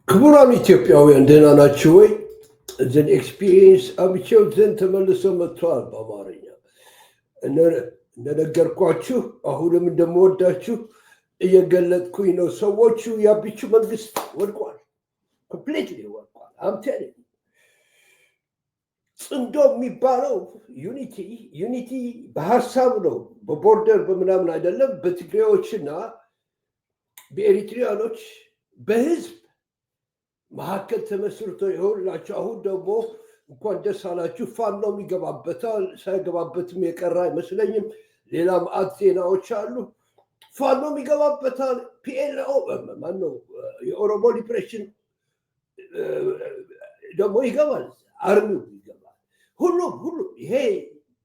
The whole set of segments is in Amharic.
ክቡራን ኢትዮጵያውያን ደህና ናችሁ ወይ? ዘን ኤክስፒሪየንስ አብቼው ዘንድ ተመልሶ መጥቷል። በአማርኛ እንደነገርኳችሁ አሁንም እንደምወዳችሁ እየገለጥኩኝ ነው። ሰዎቹ የአብቹ መንግስት ወድቋል፣ ኮምፕሊትሊ ወድቋል። አምቴን ጽንዶ የሚባለው ዩኒቲ በሀሳብ ነው፣ በቦርደር በምናምን አይደለም። በትግሬዎችና በኤሪትሪያኖች በህዝብ መካከል ተመስርቶ ይሆንላችሁ። አሁን ደግሞ እንኳን ደስ አላችሁ፣ ፋኖም ይገባበታል። ሳይገባበትም የቀረ አይመስለኝም። ሌላ መዓት ዜናዎች አሉ። ፋኖም ይገባበታል። ፒኤልኦ ማነው የኦሮሞ ሊብሬሽን ደግሞ ይገባል። አርሚው ይገባል። ሁሉም ይሄ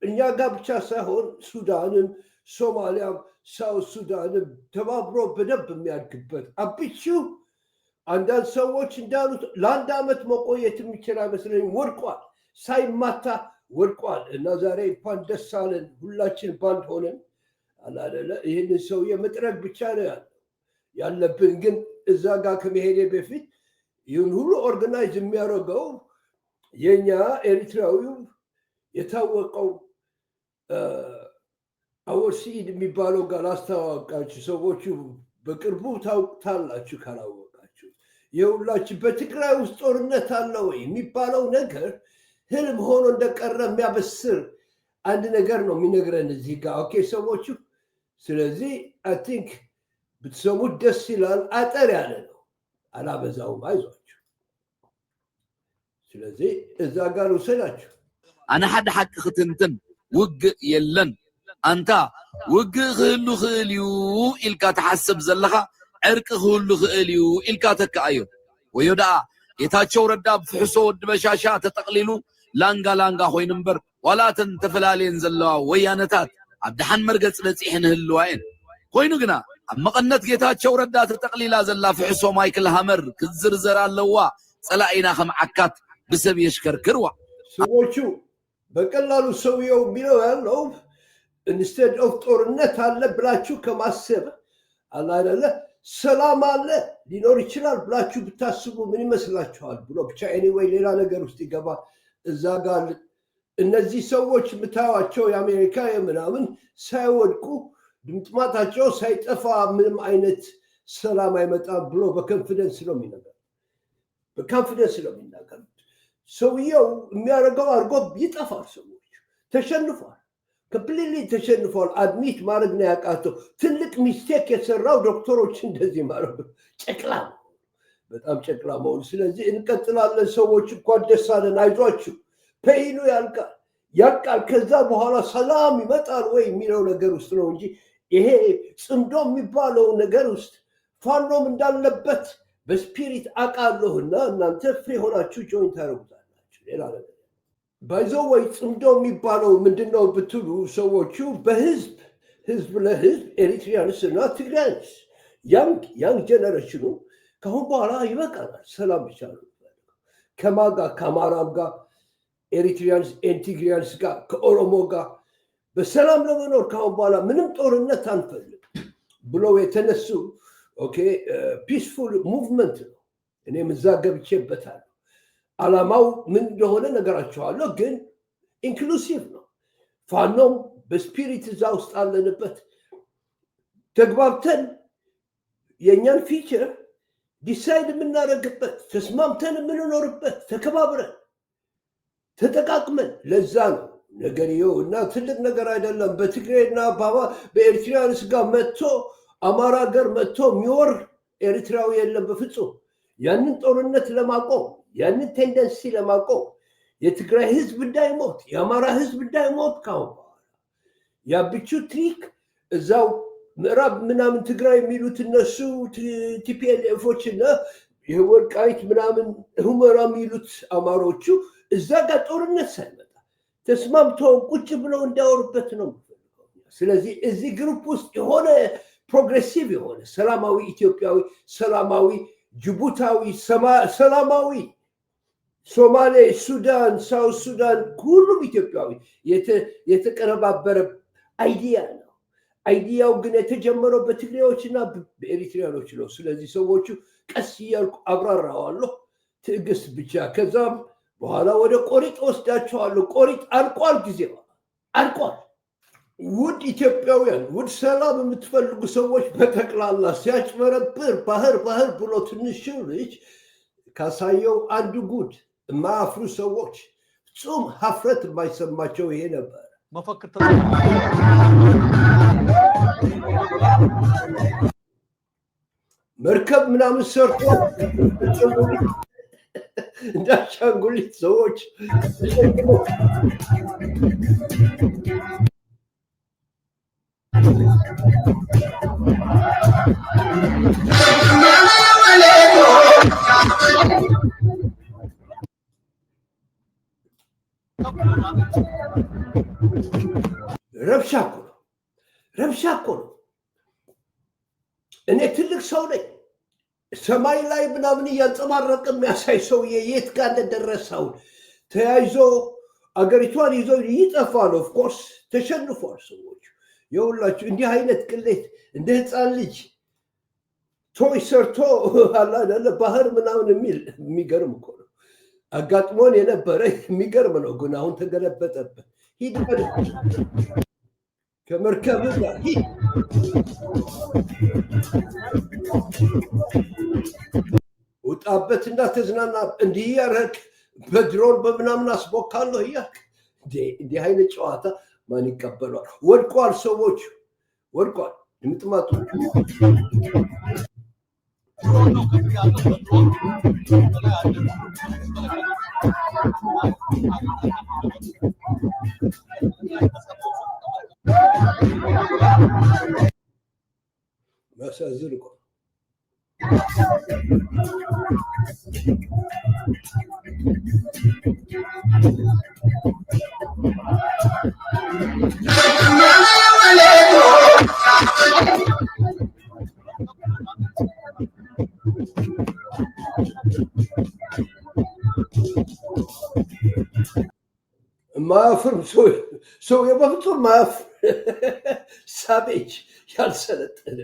እኛ ጋር ብቻ ሳይሆን ሱዳንም፣ ሶማሊያም፣ ሳውት ሱዳንም ተባብሮ በደንብ የሚያድግበት አብቹ አንዳንድ ሰዎች እንዳሉት ለአንድ ዓመት መቆየት የሚችል አይመስለኝ። ወድቋል፣ ሳይማታ ወድቋል። እና ዛሬ እንኳን ደስ አለን ሁላችን ባንድ ሆነን አላደለ። ይህንን ሰውዬ መጥረግ ብቻ ነው ያለብን። ግን እዛ ጋር ከመሄዴ በፊት ይህን ሁሉ ኦርጋናይዝ የሚያደርገው የኛ ኤሪትራዊው የታወቀው አወርሲድ የሚባለው ጋር ላስተዋወቃችሁ። ሰዎቹ በቅርቡ ታውቁታላችሁ ካላወቃችሁ። የሁላችን በትግራይ ውስጥ ጦርነት አለ ወይ የሚባለው ነገር ህልም ሆኖ እንደቀረ የሚያበስር አንድ ነገር ነው የሚነግረን እዚህ ጋር። ኦኬ ሰዎቹ፣ ስለዚህ አይ ቲንክ ብትሰሙት ደስ ይላል። አጠር ያለ ነው፣ አላበዛውም። አይዟችሁ። ስለዚህ እዛ ጋር ውሰዳችሁ። أنا حد حق ختنتن وق يلن أنت وق خلو خليو إلكا تحسب زلخا عرق خلو خليو إلكا تكايو ويودا يتاتشو رداب فحصو دمشاشات تقليلو لانغا خوي نمبر ولا تنتفلالين زلوا ويانتات عبدحن مرقص لصيحن هلوين خوينو غنا مقنت يتاتشو ردات تقليلا زلا فحصو مايكل هامر كزرزر አለዋ صلاينا خمعكات بسب يشكركروا ሰዎቹ በቀላሉ ሰውየው የሚለው ያለው ኢንስቴድ ኦፍ ጦርነት አለ ብላችሁ ከማሰብ አለ አይደለ ሰላም አለ ሊኖር ይችላል ብላችሁ ብታስቡ ምን ይመስላችኋል ብሎ ብቻ ኤኒዌይ ሌላ ነገር ውስጥ ይገባል። እዛ ጋር እነዚህ ሰዎች የምታዩዋቸው የአሜሪካ የምናምን ሳይወድቁ ድምጥማታቸው ሳይጠፋ ምንም አይነት ሰላም አይመጣም ብሎ በኮንፊደንስ ነው የሚናገር። ሰውየው የሚያደርገው አድርጎ ይጠፋል። ሰዎች ተሸንፏል፣ ኮምፕሊትሊ ተሸንፏል። አድሚት ማድረግ ነው ያቃተው። ትልቅ ሚስቴክ የሰራው ዶክተሮች እንደዚህ ማድረግ ጨቅላ፣ በጣም ጨቅላ መሆኑ። ስለዚህ እንቀጥላለን። ሰዎች እንኳን ደስ አለን፣ አይዟችሁ። ፔይኑ ያልቃል። ከዛ በኋላ ሰላም ይመጣል ወይ የሚለው ነገር ውስጥ ነው እንጂ ይሄ ጽምዶ የሚባለው ነገር ውስጥ ፋኖም እንዳለበት በስፒሪት አቃለሁና እናንተ ፍሬ ሆናችሁ ጆይን ታደርጉታላችሁ። ሌላ ነገር ባይዘው ወይ ጽምዶ የሚባለው ምንድነው ብትሉ ሰዎቹ ህዝብ ለህዝብ ኤሪትሪያንስ እና ትግራይንስ ያንግ ጀነሬሽኑ ከአሁን በኋላ ይበቃናል፣ ሰላም ብቻ ነው። ከማጋ ከአማራም ጋር ኤሪትሪያንስ ኤንቲግሪያንስ ጋር ከኦሮሞ ጋር በሰላም ለመኖር ከአሁን በኋላ ምንም ጦርነት አንፈልግ ብለው የተነሱ ኦኬ ፒስፉል ሙቭመንት ነው። እኔም እዛ ገብቼበታለሁ። አላማው ምን እንደሆነ ነገራቸዋለሁ፣ ግን ኢንክሉሲቭ ነው። ፋኖም በስፒሪት እዛ ውስጥ አለንበት። ተግባብተን የእኛን ፊቸር ዲሳይድ የምናደርግበት፣ ተስማምተን የምንኖርበት፣ ተከባብረን ተጠቃቅመን፣ ለዛ ነው ነገርየው እና ትልቅ ነገር አይደለም። በትግሬና በኤርትራውያንስ ጋር መጥቶ አማራ ሀገር መጥቶ የሚወር ኤሪትራዊ የለም በፍጹም። ያንን ጦርነት ለማቆም ያንን ቴንደንሲ ለማቆም የትግራይ ህዝብ እንዳይሞት የአማራ ህዝብ እንዳይሞት ካሁን በኋላ ያብቹ ትሪክ እዛው ምዕራብ ምናምን ትግራይ የሚሉት እነሱ ቲፒኤልኤፎች እና የወልቃይት ምናምን ሁመራ የሚሉት አማሮቹ እዛ ጋር ጦርነት ሳይመጣ ተስማምተው ቁጭ ብለው እንዳወሩበት ነው። ስለዚህ እዚህ ግሩፕ ውስጥ የሆነ ፕሮግሬሲቭ የሆነ ሰላማዊ ኢትዮጵያዊ፣ ሰላማዊ ጅቡታዊ፣ ሰላማዊ ሶማሌ፣ ሱዳን፣ ሳውት ሱዳን ሁሉም ኢትዮጵያዊ የተቀነባበረ አይዲያ ነው። አይዲያው ግን የተጀመረው በትግሬዎችና በኤሪትሪያኖች ነው። ስለዚህ ሰዎቹ ቀስ እያልኩ አብራራዋለሁ ትዕግስት ብቻ ከዛም በኋላ ወደ ቆሪጥ ወስዳቸዋለሁ ቆሪጥ አልቋል ጊዜው አልቋል ውድ ኢትዮጵያውያን ውድ ሰላም የምትፈልጉ ሰዎች በተክላላ ሲያጭበረብር ባህር ብሎ ትንሽ ልጅ ካሳየው አንዱ ጉድ ማፍሩ ሰዎች ጾም ሀፍረት የማይሰማቸው ይሄ ነበር መፈክር መርከብ ምናምን ሰርቶ እንዳሻንጉሊት ሰዎች ረብሻ እኮ ነው እኔ ትልቅ ሰው ነኝ ሰማይ ላይ ምናምን እያንጸባረቀ የሚያሳይ ሰውዬ የት ጋር እንደደረሰው ተያይዞ አገሪቷን ይዞ ይጠፋል ኦፍ ኮርስ ተሸንፏል ሰዎች የሁላችሁ እንዲህ አይነት ቅሌት እንደ ህፃን ልጅ ቶይ ሰርቶ አላለ ባህር ምናምን የሚገርም እኮ ነው አጋጥሞን የነበረ የሚገርም ነው ግን አሁን ተገለበጠበት ሂድ ከመርከብ ጋር ሂድ ወጣበትና ተዝናና እንዲህ ያረክ በድሮን በምናምን አስቦካለሁ እያልክ እንዲህ አይነት ጨዋታ ማን ይቀበሏል ወድቋል ሰዎች ወድቋል የምትማጡ ማሳዝን እኮ ማፍር ሰው የበፍጹም ማፍ ሳቤጅ ያልሰለጠነ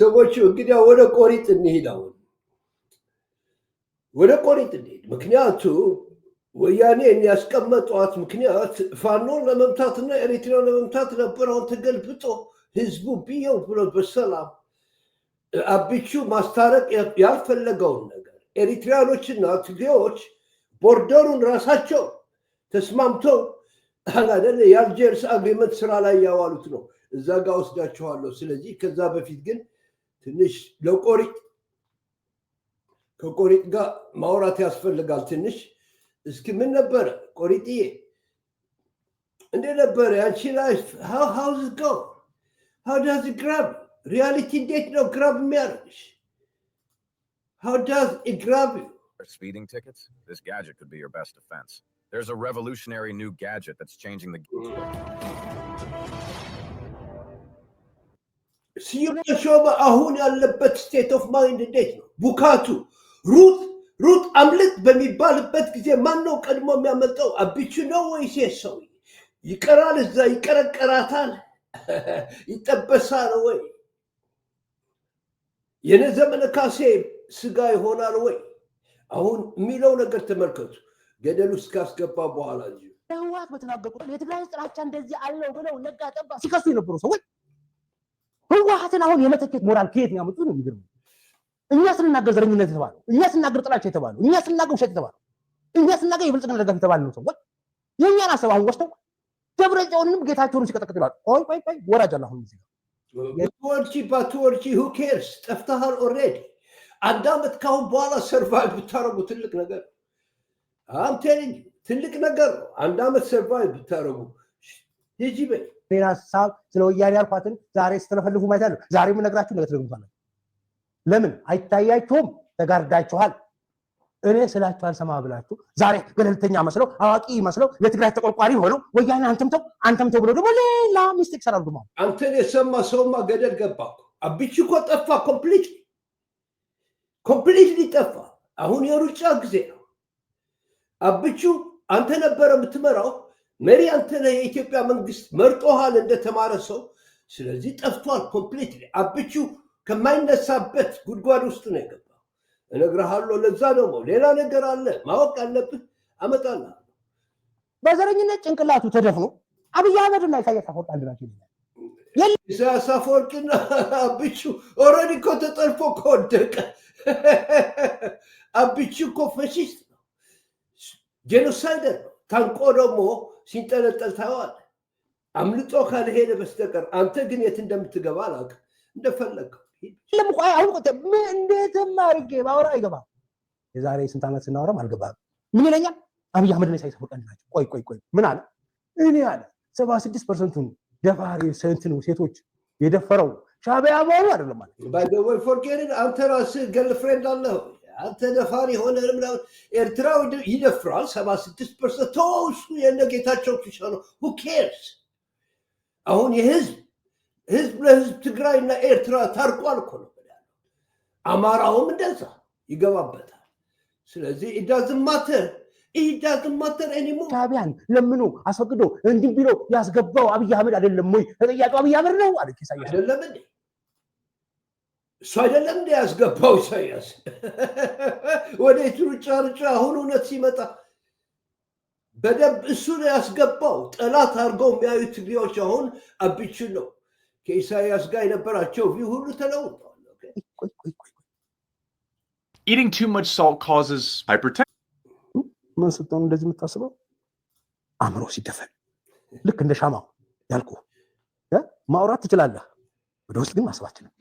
ሰዎች እንግዲህ ወደ ቆሪጥ እንሄዳው ወደ ቆሪጥ እንሄድ ምክንያቱ ወያኔ የሚያስቀመጧት ምክንያት ፋኖን ለመምታትና ኤሪትራን ለመምታት ነበር አሁን ተገልብጦ ህዝቡ ቢየው ብሎ በሰላም አብቹ ማስታረቅ ያልፈለገውን ነገር ኤሪትራኖችና ትግሬዎች ቦርደሩን ራሳቸው ተስማምተው አላደለ የአልጀርስ አግሪመንት ስራ ላይ ያዋሉት ነው እዛ ጋር ወስዳቸዋለሁ ስለዚህ ከዛ በፊት ግን ትንሽ ለቆሪጥ ከቆሪጥ ጋር ማውራት ያስፈልጋል ትንሽ እስኪ ምን ነበር ቆሪጥዬ እንደ ነበር ያንቺ ላይፍ how does it go how does it grab reality እንዴት ነው grab የሚያደርግሽ how does it grab you speeding tickets this gadget could be your best defense there's a revolutionary new gadget that's changing the ሲዩሾባ አሁን ያለበት ስቴት ኦፍ ማይንድ እንዴት ነው ቡካቱ ሩት አምልጥ በሚባልበት ጊዜ ማን ነው ቀድሞ የሚያመጣው አብቹ ነው ወይስ ሰው ይቀራል እዛ ይቀረቀራታል ይጠበሳል ወይ የነ ዘመነ ካሴ ስጋ ይሆናል ወይ አሁን የሚለው ነገር ተመልከቱ ገደሉ እስካስገባ በኋላ እንጂ ህዋት በተናገሩት የትግራይ ጥራቻ እንደዚህ አለው ብለው ነጋ ጠባ ሲከሱ የነበሩ ሰዎች ህዋትን አሁን የመተከት ሞራል ከየት ያመጡ ነው የሚገርም እኛ ስንናገር ዘረኝነት ተባለው እኛ ስንናገር ጥላቻ ተባለው እኛ ስንናገር ውሸት ተባለው እኛ ስንናገር የብልጽግና ደጋፊ ተባለው ሰዎች የኛን አሰብ አሁን ወስተው ደብረጽዮንንም ጌታቸውን ሲቀጠቅጥላል ቆይ ወራጅ አለ አሁን እዚህ ባትወርጂ who cares ጠፍተሃል ኦሬዲ አንድ አመት ካሁን በኋላ ሰርቫይቭ ብታረጉ ትልቅ ነገር አምቴልኝ ትልቅ ነገር አንድ አመት ሰርቫይቭ ብታረጉ ይጂበ ራሳብ ስለወያኔ ያልኳትን ዛሬ ስትለፈልፉ ማይታለ ዛሬ ምን ነግራችሁ ነገር ትደግሙታላችሁ ለምን አይታያችሁም ተጋርዳችኋል እኔ ስላችሁ አልሰማ ብላችሁ ዛሬ ገለልተኛ መስለው አዋቂ መስለው ለትግራይ ተቆርቋሪ ሆነው ወያኔ አንተምተው ብሎ ደግሞ ሌላ ሚስቴክ ሰራሉ ደግሞ አንተን የሰማ ሰውማ ገደል ገባ አብቹ እኮ ጠፋ ኮምፕሊትሊ ጠፋ አሁን የሩጫ ጊዜ ነው አብቹ አንተ ነበር የምትመራው መሪ አንተ ነህ የኢትዮጵያ መንግስት መርጦሃል እንደተማረ ሰው ስለዚህ ጠፍቷል ኮምፕሊትሊ አብቹ ከማይነሳበት ጉድጓድ ውስጥ ነው የገባው እነግርሃለሁ ለዛ ደግሞ ሌላ ነገር አለ ማወቅ አለብህ አመጣለሁ በዘረኝነት ጭንቅላቱ ተደፍኖ አብይ አህመድና ኢሳያስ አፈወርቂ አንድ ናቸው ኢሳያስ አፈወርቂና አብቹ ኦልሬዲ እኮ ተጠልፎ ከወደቀ አብቹ እኮ ፋሺስት ነው ጄኖሳይደር ነው ታንቆ ደግሞ ሲንጠለጠል ታየዋለህ አምልጦ ካልሄደ በስተቀር አንተ ግን የት እንደምትገባ አላውቅም እንደፈለግከው ለምቆይ አሁን እንዴትም አድርጌ ባወራ አይገባም የዛሬ ስንት ዓመት ስናወራም አልገባም ምን ይለኛል አብይ አህመድና ኢሳያስ አፈወርቂ አንድ ናቸው ቆይ ምን አለ እኔ አለ 76% ደፋሪ ሰንትኑ ሴቶች የደፈረው ሻዕቢያ መሆኑ አይደለም ማለት ባይ ዘ ወይ ፎርጌት አንተ ራስህ ገርልፍሬንድ አለህ አንተ ደፋሪ ሆነ ምናምን ኤርትራው ይደፍራል 76% ተውሱ የነጌታቸው ቱሻ ነው who cares አሁን ህዝብ ለህዝብ ትግራይና ኤርትራ ታርቋል እኮ ነው አማራውም እንደዛ ይገባበታል ስለዚህ it doesn't matter anymore ሻዕቢያን ለምኑ አስፈቅዶ እንዲህ ቢሎ ያስገባው አብይ አህመድ አይደለም ወይ ተጠያቂው አብይ አህመድ ነው አለ ኢሳያስ አይደለም እንዴ እሱ አይደለም እንዴ ያስገባው ኢሳያስ ወደ ሩጫ አሁን እውነት ሲመጣ በደንብ እሱ ነው ያስገባው ጠላት አድርገው የሚያዩት ትግሬዎች አሁን አብቹን ነው ከኢሳያስ ጋር የነበራቸው ቪው ሁሉ ተለውጧል Eating too much salt causes hypertension. ምን ስትሆን እንደዚህ የምታስበው አእምሮ ሲደፈን ልክ እንደ ሻማው ያልኩ ማውራት ትችላለህ ወደ ውስጥ ግን ማስባችንም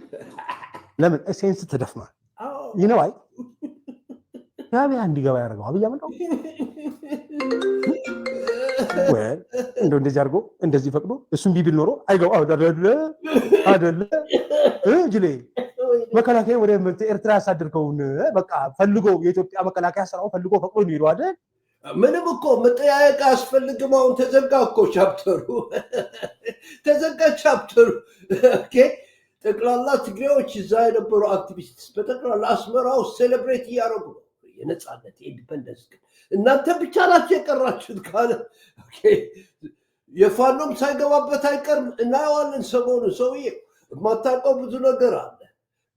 ለምን ኤሴንስ ተደፍኗል ይነዋይ ሻዕቢያ እንዲገባ ያደርገው አብይ አህመድ ነው ወይ እንደዚህ አድርጎ እንደዚህ ፈቅዶ እሱም ቢብል ኖሮ አይገባ አይደለ እንጂ መከላከያ ወደ ኤርትራ ያሳድርከውን በቃ ፈልጎ የኢትዮጵያ መከላከያ ሰራው ፈልጎ ፈቅዶ ነው ይሏል ምንም እኮ መጠያየቅ አስፈልግም አሁን ተዘጋ እኮ ቻፕተሩ ተዘጋ ቻፕተሩ ኦኬ ጠቅላላ ትግሬዎች እዛ የነበሩ አክቲቪስት በጠቅላላ አስመራው ሴሌብሬት እያደረጉ የነጻነት ኢንዲፔንደንስ እናንተ ብቻ ናችሁ የቀራችሁት ካለ ኦኬ የፋኖም ሳይገባበት አይቀርም እናየዋለን ሰሞኑ ሰውዬ ማታውቀው ብዙ ነገር አለ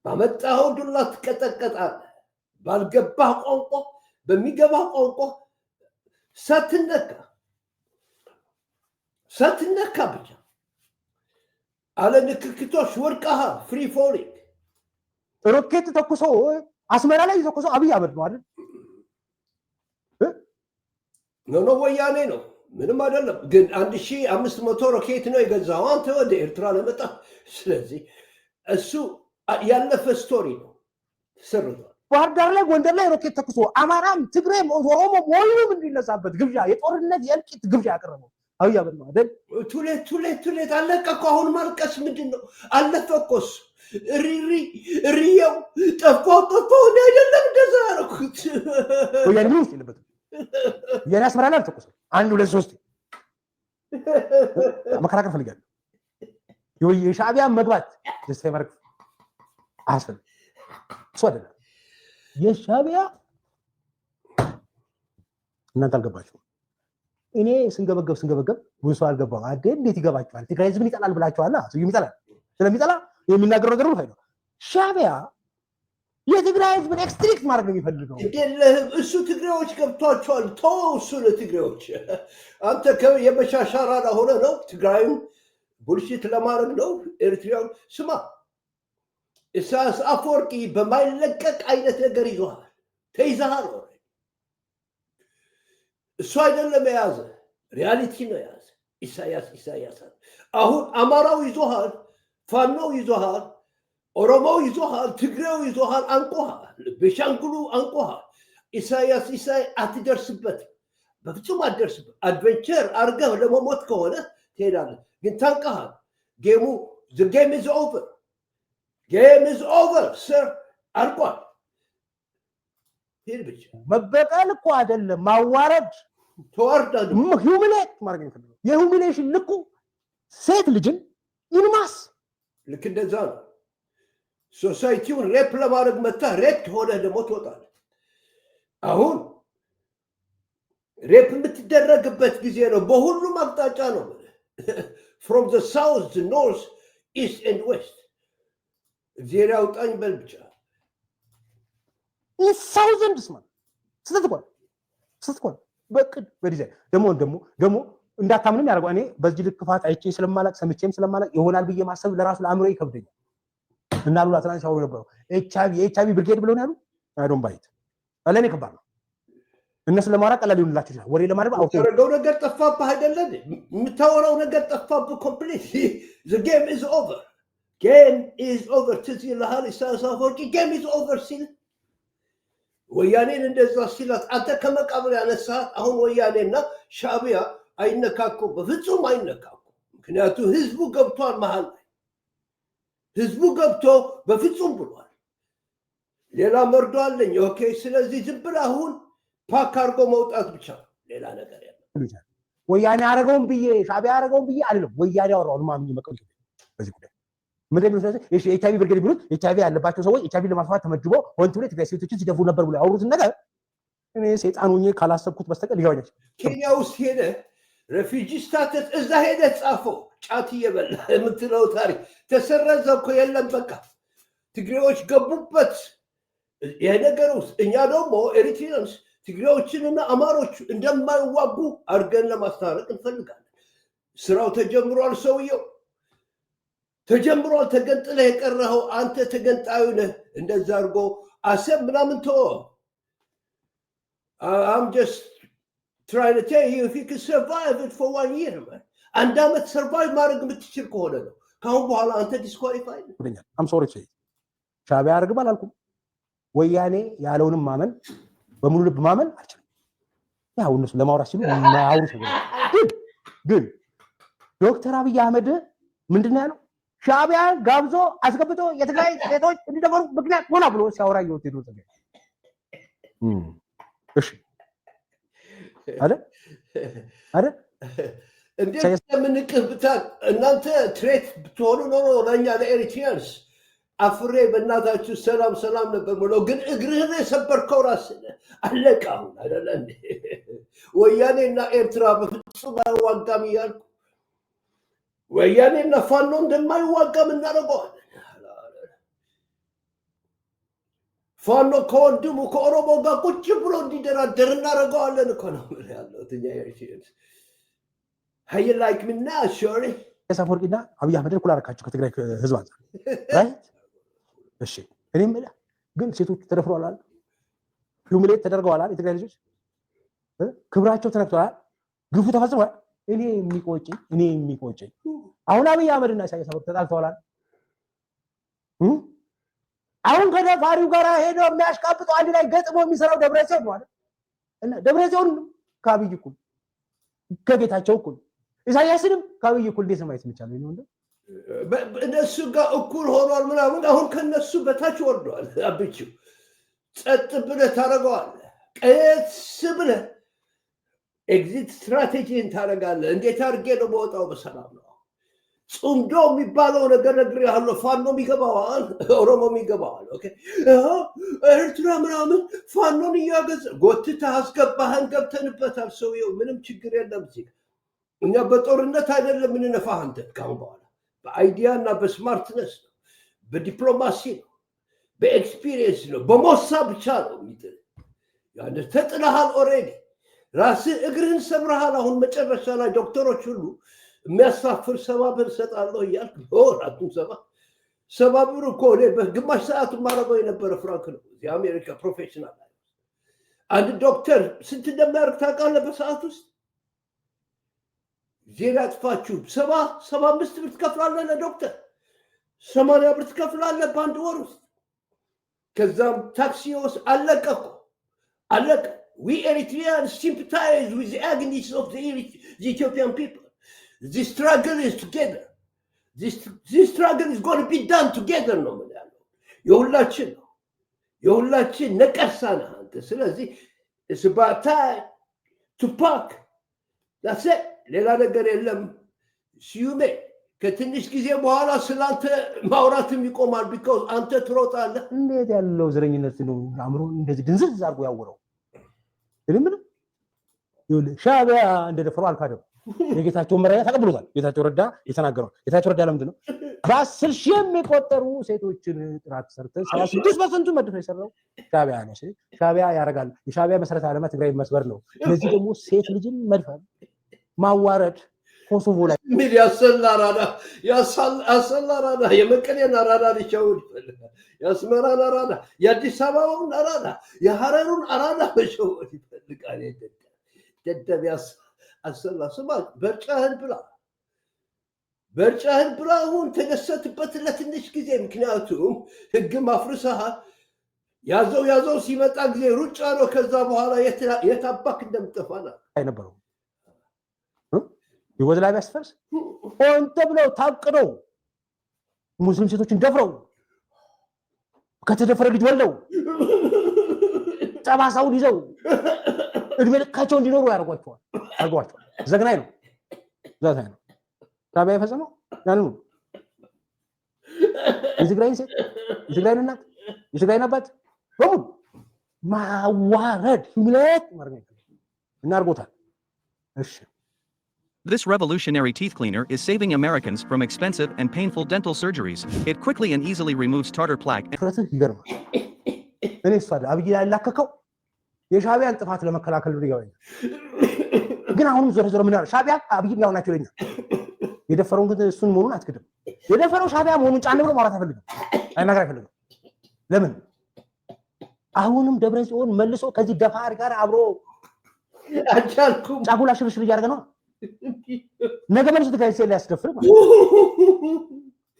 ባመጣው ዱላ ትቀጠቀጣለህ ባልገባህ ቋንቋ በሚገባህ ቋንቋ ሳትነካ ብቻ አለ ንክክቶች ወርቀሃ ፍሪ ፎሊንግ ሮኬት ተኩሶ አስመራ ላይ ተኩሶ አብይ አህመድ ነው አይደል ነው ወያኔ ነው ምንም አይደለም ግን 1500 ሮኬት ነው የገዛው አንተ ወደ ኤርትራ ለመጣ ስለዚህ እሱ ያለፈ ስቶሪ ነው ሰርቷል ባህር ዳር ላይ ጎንደር ላይ ሮኬት ተኩሶ አማራም ትግሬም ኦሮሞ ሁሉም እንዲነሳበት ግብዣ የጦርነት የእልቂት ግብዣ ያቀረበው አብይ አህመድ ነው አይደል ቱሌት አለቀ እኮ አሁን ማልቀስ ምንድነው አለፈ እኮ እሱ ሪያው ጠፋ አይደለም እንደዛ አደረኩት ወያኔ ምን ውስጥ የለበትም የኔ አስመራ ላይ ተኩሶ 1 2 3 መከራከር ፈልጋለሁ የሻዕቢያ መግባት ደስታ አሰብ ሶደለ የሻዕቢያ እናንተ አልገባችሁ እኔ ስንገበገብ ብዙ ሰው አልገባም አይደል እንዴት ይገባችኋል ትግራይ ህዝብን ይጠላል ብላችኋልና ይጠላል ስለሚጠላ የሚናገረው ነገር ነው ሻዕቢያ የትግራይ ህዝብን ኤክስትሪክት ማድረግ ነው የሚፈልገው እሱ ትግሬዎች ገብቷቸዋል እሱ ለትግሬዎች አንተ የመሻሻራዳ ሆነ ነው ትግራይም ቡልሺት ለማድረግ ነው ኤርትራው ስማ ኢሳያስ አፈወርቂ በማይለቀቅ አይነት ነገር ይዟል ተይዘሃል እሱ አይደለም የያዘ ሪያሊቲ ነው የያዘ ኢሳያስ አሁን አማራው ይዞሃል ፋኖው ይዞሃል ኦሮሞው ይዞሃል ትግሬው ይዞሃል አንቆሃል ቤሻንጉሉ አንቆሃል ኢሳያስ አትደርስበት በፍጹም አትደርስበት አድቬንቸር አርገህ ለመሞት ከሆነ ትሄዳለህ ግን ታንቀሃል the game is over sir አልቋል ሄድ ብቻ መበቀል እኮ አይደለም ማዋረድ ተዋርዳለህ ሂዩሚሌት ማድረግ ነው የሂዩሚሌሽን ልኩ ሴት ልጅን ኢንማስ ልክ እንደዛ ነው ሶሳይቲውን ሬፕ ለማድረግ መታ ሬፕ ሆነ ደግሞ ትወጣለህ አሁን ሬፕ የምትደረግበት ጊዜ ነው በሁሉም አቅጣጫ ነው from the south the north east and west እግዚአብሔር ያውጣኝ በል ብቻ thousands man ስትቆል በቅድ በዲዛይን ደሞ እንዳታምንም ያደርገው እኔ በዚህ ልክ ክፋት አይቼ ስለማላቅ ሰምቼም ስለማላቅ ይሆናል ብዬ ማሰብ ለራሱ ለአእምሮ ይከብደኛል እና ሉላ ትናንት ሲያወሩ ነበር ኤችአይቪ ብርጌድ ብለው ነው ያሉ አይዶን ባይት አለኔ ከባድ ነው እነሱ ለማራ ቀላል ይሆንላችሁ ይችላል ወሬ ለማድረግ አውጥተው ነገር ጠፋብህ አይደለም የምታወራው ነገር ጠፋብህ completely the game is over ትዝ ይልሃል ኢሳያስ አፈወርቂ game is over ሲል ወያኔን እንደዛ ሲላት አንተ ከመቃብር ያነሳት አሁን ወያኔና ሻዕቢያ አይነካኩ በፍጹም አይነካኩ ምክንያቱም ህዝቡ ገብቷል መሃል ህዝቡ ገብቶ በፍጹም ብሏል ሌላ መርዶ አለኝ ኦኬ ስለዚህ ዝም ብለህ አሁን ፓክ አድርጎ መውጣት ብቻ ሌላ ነገር ያለው ወያኔ አረጋውን ብዬ ሻዕቢያ አረጋውን ብዬ አይደለም ወያኔ አወራው ማምኝ መቀበል በዚህ ጉዳይ ምንድነው ስለዚህ ኤችአይቪ ብርጌድ ቢሉት ኤችአይቪ ያለባቸው ሰዎች ኤችአይቪ ለማስፋት ተመጅቦ ወንቱ ላይ ትግራይ ሴቶችን ሲደፉ ነበር ብለው ያወሩት ነገር እኔ ሰይጣን ሆኜ ካላሰብኩት በስተቀር ሊጋወኝ ኬንያ ውስጥ ሄደ ሬፊጂ ስታተስ እዛ ሄደ ጻፈው ጫት እየበላ የምትለው ታሪክ ተሰረዘ እኮ የለም በቃ ትግሬዎች ገቡበት የነገር ውስጥ እኛ ደግሞ ኤሪትሪያንስ ትግሬዎችንና አማሮች እንደማይዋጉ አድርገን ለማስታረቅ እንፈልጋለን ስራው ተጀምሯል ሰውየው ተጀምሯል ተገንጥለህ የቀረኸው አንተ ተገንጣዩ ነህ እንደዛ አድርጎ አሰብ ምናምን ተወ I'm just trying to tell you if you can survive it for 1 year man አንድ አመት ሰርቫይቭ ማድረግ የምትችል ከሆነ ነው ካሁን በኋላ አንተ ዲስኳሊፋይድ ነህ I'm sorry to say ሻዕቢያ አርግም አላልኩም ወያኔ ያለውንም ማመን በሙሉ ልብ ማመን አልችልም ያው እነሱ ለማውራት ሲሉ ማያውሩ ግን ዶክተር አብይ አህመድ ምንድነው ያለው ሻዕቢያ ጋብዞ አስገብቶ የትግራይ ሴቶች እንዲደፈሩ ምክንያት ሆነ ብሎ ሲያወራ ይወጥዱ ተገኘ እሺ አረ እንዴት ለምንቅብታ እናንተ ትሬት ብትሆኑ ኖሮ ለኛ ለኤሪትሪያንስ አፍሬ በእናታችሁ ሰላም ነበር ብለው ግን እግርህን የሰበርከው ራስህ አለቃው አይደለ እንዴ ወያኔና ኤርትራ በፍጹም አይዋጋም እያልኩ ወያኔና ፋኖ እንደማይዋጋም እናደርገዋለን ፋኖ ከወንድሙ ከኦሮሞ ጋር ቁጭ ብሎ እንዲደራደር እናደርገዋለን እኮ ነው ያለው ትኛ ኤሪትሪያንስ How you like me now, Shorty? ያሳፈርቂና አብይ አህመድ ኩል አረካቸው ከትግራይ ህዝብ አንፃር ራይት እሺ እኔም ግን ሴቶች ተደፍረዋል አይደል ሂዩሚሌት ተደርገዋል አይደል የትግራይ ልጆች ክብራቸው ተነክቷል ግፉ ተፈጽሟል እኔ የሚቆጨኝ አሁን አብይ አህመድና ኢሳያስ አፈወርቂ ተጣልተዋል አይደል አሁን ከደፋሪው ጋር ሄዶ የሚያሽቃብጠው አንድ ላይ ገጥሞ የሚሰራው ደብረጽዮን ነው አይደል እና ደብረጽዮን ከአብይ እኩል ከጌታቸው እኩል ኢሳያስንም ከአብይ እኩል እንዴት ማየት ይቻላል ነው እንዴ እነሱ ጋር እኩል ሆኗል ምናምን አሁን ከነሱ በታች ወርዷል አብቹ ጸጥ ብለህ ታረጋዋለህ ቀስ ብለህ ኤግዚት ስትራቴጂን ታረጋለህ እንዴት አድርጌ ነው መውጣው በሰላም ነው ጹምዶ የሚባለው ነገር ነግሬሃለሁ ፋኖም ይገባዋል ኦሮሞም ይገባዋል ኦኬ ኤርትራ ምናምን ፋኖን እያገዘ ጎትተህ አስገባህን ገብተንበታል ሰውየው ምንም ችግር የለም እዚህ እኛ በጦርነት አይደለም ምንነፋህ አንተ ካሁን በኋላ በአይዲያ እና በስማርትነስ ነው በዲፕሎማሲ ነው በኤክስፒሪየንስ ነው በሞሳ ብቻ ነው የሚጥል ያን ተጥለሃል ኦሬዲ ራስህ እግርህን ሰብረሃል አሁን መጨረሻ ላይ ዶክተሮች ሁሉ የሚያሳፍር 70 ብር ሰጣለሁ እያልክ ወራቱን 70 ብር እኮ እኔ በግማሽ ሰዓት ማረገው የነበረ ፍራንክ ነው የአሜሪካ ፕሮፌሽናል አንድ ዶክተር ስንት እንደሚያደርግ ታውቃለህ በሰዓት ውስጥ ዜና ጥፋችሁ 75 ብር ትከፍላለህ ለዶክተር 80 ብር ትከፍላለህ በአንድ ወር ውስጥ ከዛም ታክሲዎስ አለቀ we Eritreans sympathize with the agonies of the Ethiopian people this struggle is together this struggle is going to be done together ነው የሁላችን ነቀርሳ ነህ አንተ ስለዚህ it's about time to pack that's it ሌላ ነገር የለም ሲዩሜ ከትንሽ ጊዜ በኋላ ስላንተ ማውራትም ይቆማል because አንተ ትሮጣለህ እንዴት ያለው ዘረኝነት ነው አምሮ እንደዚህ ድንዝዝ አድርጎ ያወረው ምን ሻዕቢያ እንደደፈረው አልካደም የጌታቸው መሪያ ተቀብሎታል ጌታቸው ረዳ የተናገረው ጌታቸው ረዳ ለምንድን ነው በ10 ሺህ የሚቆጠሩ ሴቶችን ጥራት ሰርተን 76% መድረስ የሰራው ሻቢያ ነው። ሻቢያ ያረጋል። የሻቢያ መሰረተ ዓላማ ትግራይ መስበር ነው። ለዚህ ደግሞ ሴት ልጅን መድፈር፣ ማዋረድ ኮሶቮ ላይ ምን ያሰላራዳ የመቀሌን አራዳ ሊቻውል ይፈልጋል። የአስመራን አራዳ፣ የአዲስ አበባውን አራዳ፣ የሐረሩን አራዳ መሸወድ ይፈልጋል። ደደብ አሰላ ስማ በርጫህን ብላ አሁን ተደሰትበት ለትንሽ ጊዜ። ምክንያቱም ህግ ማፍርሰሃ ያዘው ሲመጣ ጊዜ ሩጫ ነው። ከዛ በኋላ የታባክ እንደምጠፋና አይነበረው ዩጎዝላቪያ ያስፈርስ ሆን ተብለው ታቅደው ሙስሊም ሴቶችን ደፍረው ከተደፈረ ልጅ ወልደው ጠባሳውን ይዘው እድሜ ልካቸው እንዲኖሩ ያደርጓቸዋል። ዘግናኝ ነው። ሻቢያ የፈጸመው ያንኑ የትግራይን ሴት፣ የትግራይን እናት፣ የትግራይን አባት በሙሉ ማዋረድ ሂሚሌት ማድረግ እናርጎታል። እሺ This revolutionary teeth cleaner is saving Americans from expensive and painful dental surgeries. It quickly and easily removes tartar plaque. ፍረትህ ይገርማል። እኔ እሷ አብይ ያላከከው የሻቢያን ጥፋት ለመከላከል ነው ይገባኛል። ግን አሁንም ዞሮ ምን ያለው ሻቢያ አብይ ያው ናቸው ይለኛል። የደፈረውን ግን እሱን መሆኑን አትክድም። የደፈረው ሻቢያ መሆኑን ጫን ብሎ ማውራት አይፈልግም፣ አይናገር አይፈልግም። ለምን አሁንም ደብረጽዮን መልሶ ከዚህ ደፋር ጋር አብሮ አቻልኩም ጫጉላ ሽብሽብ እያደረገ ነው። ነገ መልሶ ትግራይ ሲል ያስደፍር ማለት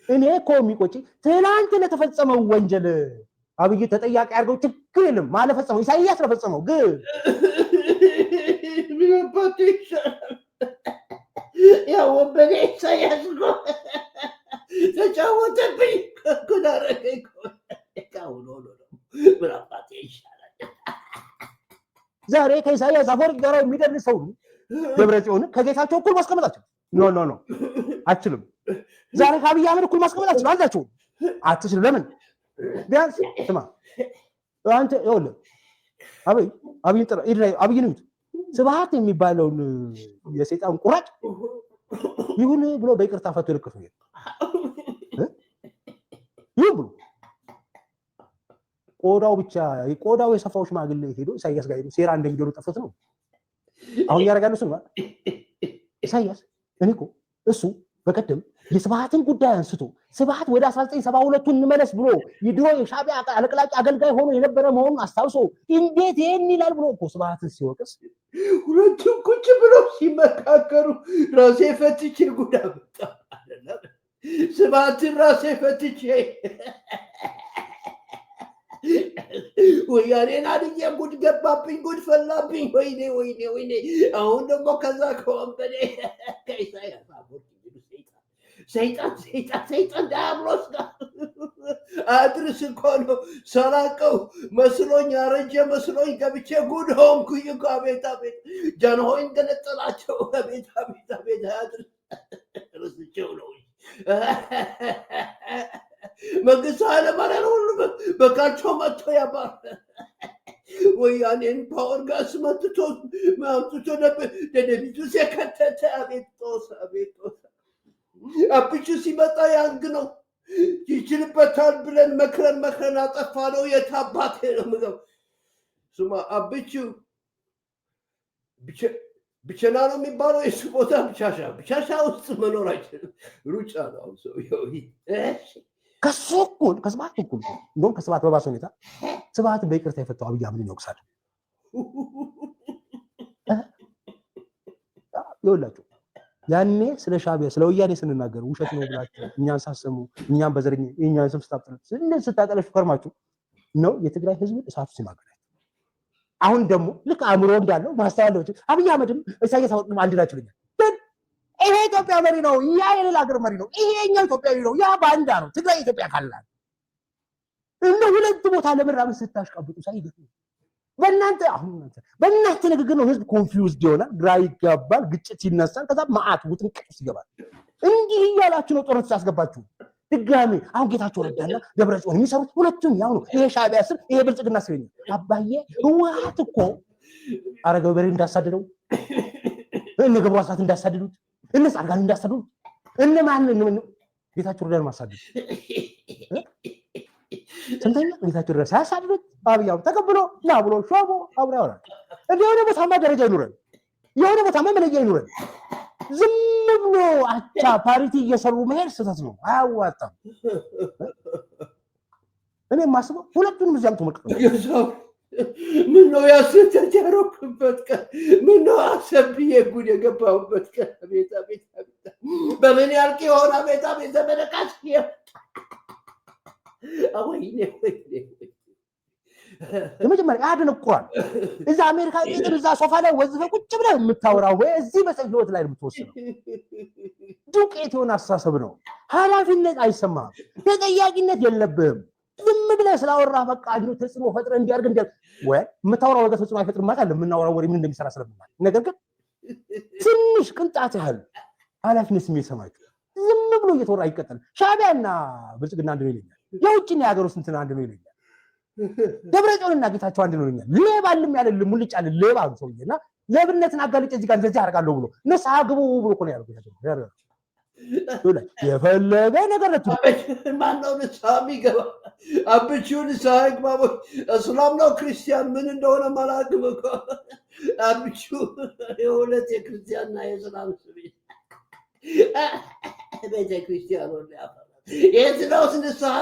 እኔ እኮ የሚቆጭኝ ትናንት ለተፈጸመው ወንጀል አብይ ተጠያቂ አድርገው ችግር የለም ማለፈጸመው ኢሳይያስ ለፈጸመው ግን ያው ወበኔ ኢሳይያስ ነው ተጫወተብኝ ኩዳረከኝ ካውሎ ነው ምራባት ይሻላል። ዛሬ ከኢሳይያስ አፈወርቂ ጋር የሚደርሰው ደብረጽዮን ከጌታቸው እኩል ማስቀመጣቸው ኖ አትችልም። ዛሬ ከአብይ አህመድ እኩል ማስቀመጣቸው አላችሁ አትችልም። ለምን ቢያንስ ስማ አንተ ይኸውልህ አብይን ስብሃት የሚባለውን የሰይጣን ቁራጭ ይሁን ብሎ በይቅርታ ፈቶ ልክፍ ነው ይሁን ብሎ ቆዳው የሰፋው ሽማግሌ ሄዶ ኢሳይያስ ጋር ሄዶ ሴራ እንደሚደሩ ጠፍቶት ነው አሁን ያረጋሉ። ስማ ኢሳይያስ እኔ እኮ እሱ በቀደም የስብሃትን ጉዳይ አንስቶ ስብሃት ወደ 1972 እንመለስ ብሎ የድሮ የሻቢያ አለቅላቂ አገልጋይ ሆኖ የነበረ መሆኑን አስታውሶ እንዴት ይሄን ይላል ብሎ እኮ ስብሃትን ሲወቅስ ሁለቱም ቁጭ ብለው ሲመካከሩ ራሴ ፈትቼ ጉዳ መጣ አይደለም። ስብሃትን ራሴ ፈትቼ ወያኔን አድዬ ጉድ ገባብኝ፣ ጉድ ፈላብኝ። ወይኔ አሁን ደግሞ ከዛ ከወንበዴ ከኢሳይያስ አቦት ሰይጣን ዲያብሎስ ጋር አድርስ እኮ ነው። ሰራቀው መስሎኝ አረጀ መስሎኝ ገብቼ ጉድ ሆንኩኝ እኮ። አቤት ጃንሆይን ገነጠላቸው። አቤት አድርስ ርስቸው ነው መንግስቱ ኃይለማርያም ሁሉ በካልቾ መጥቶ ያባር ወያኔን ፓወር ጋስ መጥቶ ደደቢቱ ሲከተተ አቤት ጦስ አብቹ ሲመጣ ያንግ ነው ይችልበታል ብለን መክረን አጠፋ ነው። የታባቴ ነው ምለው ስማ አብቹ ብቸና ነው የሚባለው የሱ ቦታ ብቻሻ ውስጥ መኖር አይችልም። ሩጫ ነው ሰው ከሱ እኩል ከስብሃት እኩል እንደውም ከስብሃት በባሰ ሁኔታ ስብሃትን በይቅርታ የፈታው አብይ አህመድን ይወቅሳል። ይኸውላችሁ ያኔ ስለ ሻቢያ ስለ ወያኔ ስንናገር ውሸት ነው ብላችሁ እኛን ሳሰሙ እኛን በዘረኛ የኛን ስም ስታጠለሹ ከርማችሁ ነው የትግራይ ህዝብ እሳቱ ሲማገር። አሁን ደግሞ ልክ አእምሮ እንዳለው ማስተዋል አብይ አህመድም ኢሳይያስ አንድ ናቸው ይላል። ይሄ ኢትዮጵያ መሪ ነው፣ ያ የሌላ ሀገር መሪ ነው። ይሄኛው ኢትዮጵያዊ ነው፣ ያ ባንዳ ነው። ትግራይ ኢትዮጵያ ካላል እንደ ሁለት ቦታ ለመራመድ ስታሽቃብጡ ሳይገቱ በእናንተ ንግግር ነው ህዝብ ኮንፊውዝድ ይሆናል፣ ግራ ይጋባል፣ ግጭት ይነሳል፣ ከዛ መዓት ውጥንቅጥ ይገባል። እንዲህ እያላችሁ ነው ጦርነት ያስገባችሁ። ድጋሜ አሁን ጌታቸው ረዳና ደብረጽዮን የሚሰሩት ሁለቱም ያው ነው። ይሄ ሻቢያ ስር ይሄ ብልጽግና ስር አባዬ ህወሓት እኮ አረጋዊ በሬ እንዳሳደደው እነ ገብሩ አስራት እንዳሳደዱት እነ ጻድቃን እንዳሳደዱት እነ ማን ጌታቸው ረዳን ማሳደድ ስንተኛ ጌታቸው ረዳ ሳያሳድዱት አብያው ተቀብሎ ና ብሎ ሾሞ አብሮ ያወራል። የሆነ ቦታማ ደረጃ ይኑረን፣ የሆነ ቦታማ መለያ ይኑረን። ዝም ብሎ አቻ ፓሪቲ እየሰሩ መሄድ ስህተት ነው፣ አያዋጣም። እኔ የማስበው ሁለቱንም እዚያም ተመልክቶ ምን ነው ያስተቻሮክበት ቀን ምን ነው አሰብዬ ጉድ የገባሁበት ቀን ቤታ በምን ያልቅ የሆነ ቤታ ዘመነቃስ አወይኔ የመጀመሪያ ያደነቁራል። እዛ አሜሪካ ጥቅም እዛ ሶፋ ላይ ወዝፈ ቁጭ ብለህ የምታወራው ወይ እዚህ በሰው ህይወት ላይ የምትወስነው ዱቄት የሆነ አስተሳሰብ ነው። ኃላፊነት አይሰማህም፣ ተጠያቂነት የለብህም። ዝም ብለህ ስላወራህ በቃ አድሮ ተጽዕኖ ፈጥረህ እንዲያርግ ወይ የምታወራው ነገር ተጽዕኖ አይፈጥርም ማለት አይደለም። የምናወራው ወሬ ምን እንደሚሰራ ስለምናውቅ፣ ነገር ግን ትንሽ ቅንጣት ያህል ኃላፊነት ስሜት ሰማችሁ ዝም ብሎ እየተወራ ይቀጥላል። ሻዕቢያና ብልጽግና አንድ ነው ይለኛል፣ የውጭና የሀገር ውስጥ እንትን አንድ ነው ይለኛል፣ ደብረጽዮንና ጌታቸው አንድ ነው ይለኛል። ሌባልም ያለ ሙልጭ ያለ ሌባ ሰውዬና ሌብነትን አጋልጬ እዚህ ጋር እንደዚህ አደርጋለሁ ብሎ ንስሓ ግቡ ብሎ እኮ ነው ያደረገው። የፈለገ ነገር ነው ማነው ንስሓ የሚገባ? አብቹን ንስሓ ይግባ። እስላም ነው ክርስቲያን ምን እንደሆነ ማላውቅም እኮ አብቹ የሁለት የክርስቲያንና የእስላም ስም ቤተ ክርስቲያን ወደ ያፈራ የት ነው ንስሓ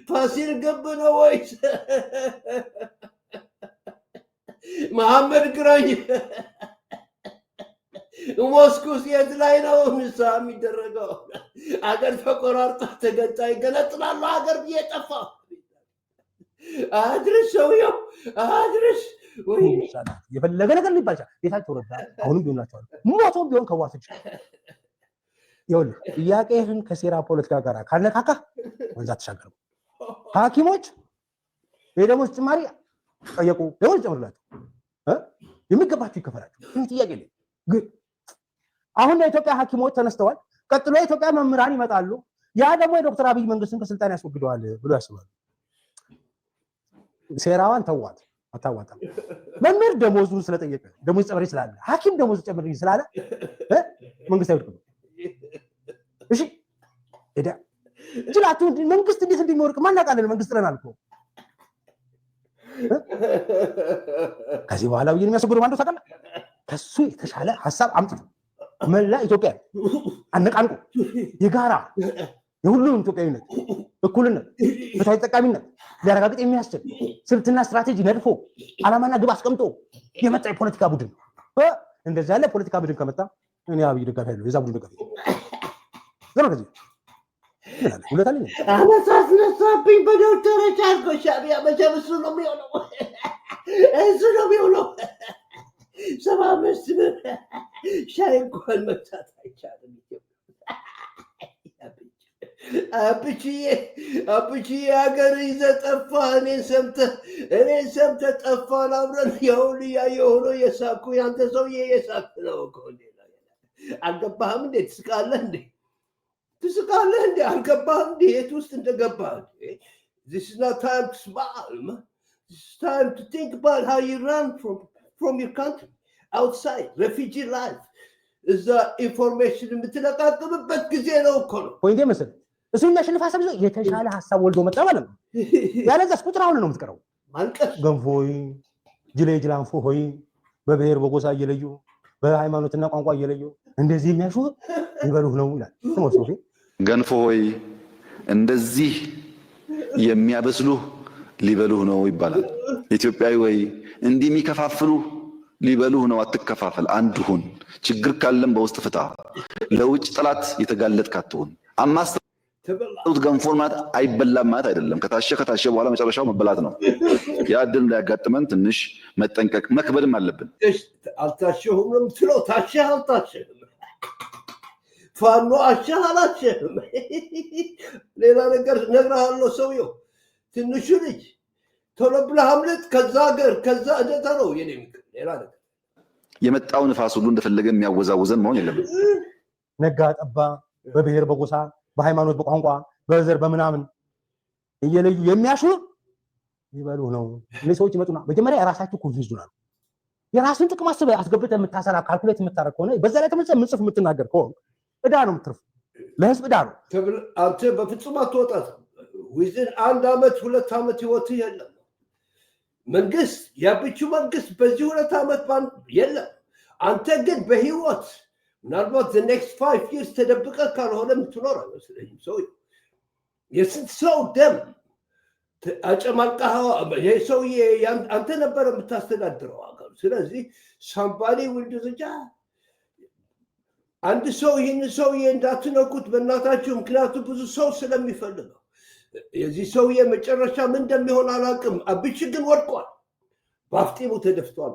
ፋሲል ግብ ነው ወይስ መሐመድ ግራኝ ሞስኩስ የት ላይ ነው ንስሓ የሚደረገው? አገር ተቆራርጣ ተገንጣይ ገነጥላሉ ሀገር ብዬ ጠፋ። አድርስ ሰውየው አድርስ ወይ የፈለገ ነገር ሊባል ይችላል። ጌታቸው ረዳ አሁንም ቢሆናቸዋል ሞቶም ቢሆን ከዋሰች ይኸውልህ ጥያቄህን ከሴራ ፖለቲካ ጋር ካነካካ ወንዛ ተሻገሩ። ሐኪሞች የደሞዝ ጭማሪ ጠየቁ፣ ደሞዝ ጨምርላቸው የሚገባቸው ይከፈላቸው። ምን ጥያቄ የለም። ግን አሁን የኢትዮጵያ ሐኪሞች ተነስተዋል። ቀጥሎ የኢትዮጵያ መምህራን ይመጣሉ። ያ ደግሞ የዶክተር አብይ መንግስትን ከስልጣን ያስወግደዋል ብሎ ያስባሉ። ሴራዋን ተዋት፣ አታዋጣም። መምህር ደሞዙን ስለጠየቀ ደሞዝ ጨምሪ ስላለ፣ ሐኪም ደሞዝ ጨምሪ ስላለ መንግስት አይወድቅም። እሺ እዳ ጅላቱ መንግስት እንዴት እንደሚወርቅ ማናቃለን? መንግስት ለናል እኮ ከዚህ በኋላ ብዬ የሚያስወግደው ማንዶ ታውቃለህ? ከሱ የተሻለ ሐሳብ አምጥቶ መላ ኢትዮጵያ አነቃንቁ የጋራ የሁሉም ኢትዮጵያዊነት፣ እኩልነት፣ ፍትሃዊ ተጠቃሚነት ሊያረጋግጥ የሚያስችል ስልትና ስትራቴጂ ነድፎ ዓላማና ግብ አስቀምጦ የመጣ የፖለቲካ ቡድን እንደዛ ያለ ፖለቲካ ቡድን ከመጣ እኔ አብይ ደጋፊ ያለው የዛ ቡድን ደጋፊ ነው። ከዚህ ሁለታለ አነሳስነሳብኝ በዶክተሮች አልኮ ሻዕቢያ መቼም እሱ ነው የሚሆነው፣ እሱ ነው የሚሆነው። 75 ብር ሻይ እንኳን መግዛት አይቻልም። አብችዬ ሀገር ይዘህ ጠፋህ፣ እኔን ሰምተህ ጠፋህ። አብረን የሁሉ እያየሁ ሆኖ የሳኩ ያንተ ሰውዬ የሳክ ነው እኮ። አልገባህም እንዴ? ትስቃለህ እንዴ? አልገባህም እንዴ? የት ውስጥ እንደገባህ? This is not time to smile, man. This is time to think about how you run from your country outside refugee life. እዛ ኢንፎርሜሽን የምትለቃቅምበት ጊዜ ነው እኮ ነው። ፖይንቴ መሰለህ እሱ የሚያሸንፍ ሀሳብ ይዞ የተሻለ ሀሳብ ወልዶ መጣ ማለት ነው። ያለዛስ ቁጥር አሁን ነው የምትቀረው። ማልቀስ ገንፎይ ጅላንፎ ሆይ በብሔር በጎሳ እየለዩ በሃይማኖትና ቋንቋ እየለዩ እንደዚህ የሚያሹ ይበሉህ ነው ይላል። ተሞሶፊ ገንፎ ሆይ እንደዚህ የሚያበስሉህ ሊበሉህ ነው ይባላል። ኢትዮጵያዊ ወይ እንዲህ የሚከፋፍሉ ሊበሉህ ነው። አትከፋፈል፣ አንድ ሁን። ችግር ካለም በውስጥ ፍታ። ለውጭ ጠላት የተጋለጥክ አትሁን። አማስተውት ገንፎን ማለት አይበላም ማለት አይደለም። ከታሸ በኋላ መጨረሻው መበላት ነው። ያ ዕድል እንዳያጋጥመን ትንሽ መጠንቀቅ መክበድም አለብን። አልታሸሁም ነው የምትለው። ታሸህ አልታሸህም፣ ፋኖ አሸህ አላሸህም፣ ሌላ ነገር እነግርሃለሁ። ሰውየው ትንሹ ልጅ ቶሎ ብለህ አምልጥ ከዛ ሀገር ከዛ እደታ ነው የኔ ምክር። ሌላ ነገር የመጣው ንፋስ ሁሉ እንደፈለገ የሚያወዛውዘን መሆን የለብን። ነጋ ጠባ በብሔር በጎሳ በሃይማኖት በቋንቋ በዘር በምናምን እየለዩ የሚያሹ ይበሉህ ነው። እነዚህ ሰዎች ይመጡና መጀመሪያ የራሳቸው ኮንፊውዝ ይሆናሉ። የራስን ጥቅም አስበህ አስገብተህ የምታሰራ ካልኩሌት የምታረግ ከሆነ በዛ ላይ ተመልሰህ ምጽፍ የምትናገር ከሆነ እዳ ነው የምትርፍ። ለህዝብ ዳሩ አንተ በፍጹም አትወጣትም። ዊዝን 1 ዓመት 2 ዓመት ህይወት የለም። መንግስት ያብቹ መንግስት በዚህ 2 ዓመት የለም። አንተ ግን በህይወት ምናልባት the next 5 years ተደብቀ ካልሆነ የምትኖር አይመስለኝም። ሰው የስንት ሰው ደም አጨማልቀኸው ሰውዬ አንተ ነበር የምታስተዳድረው ሀገር። ስለዚህ ሳምባሊ ውልድዝጃ አንድ ሰው ይህን ሰውዬ እንዳትነኩት በእናታችሁ፣ ምክንያቱ ብዙ ሰው ስለሚፈልገው የዚህ ሰውዬ መጨረሻ ምን እንደሚሆን አላውቅም። አብች ግን ወድቋል፣ በአፍጢሙ ተደፍቷል።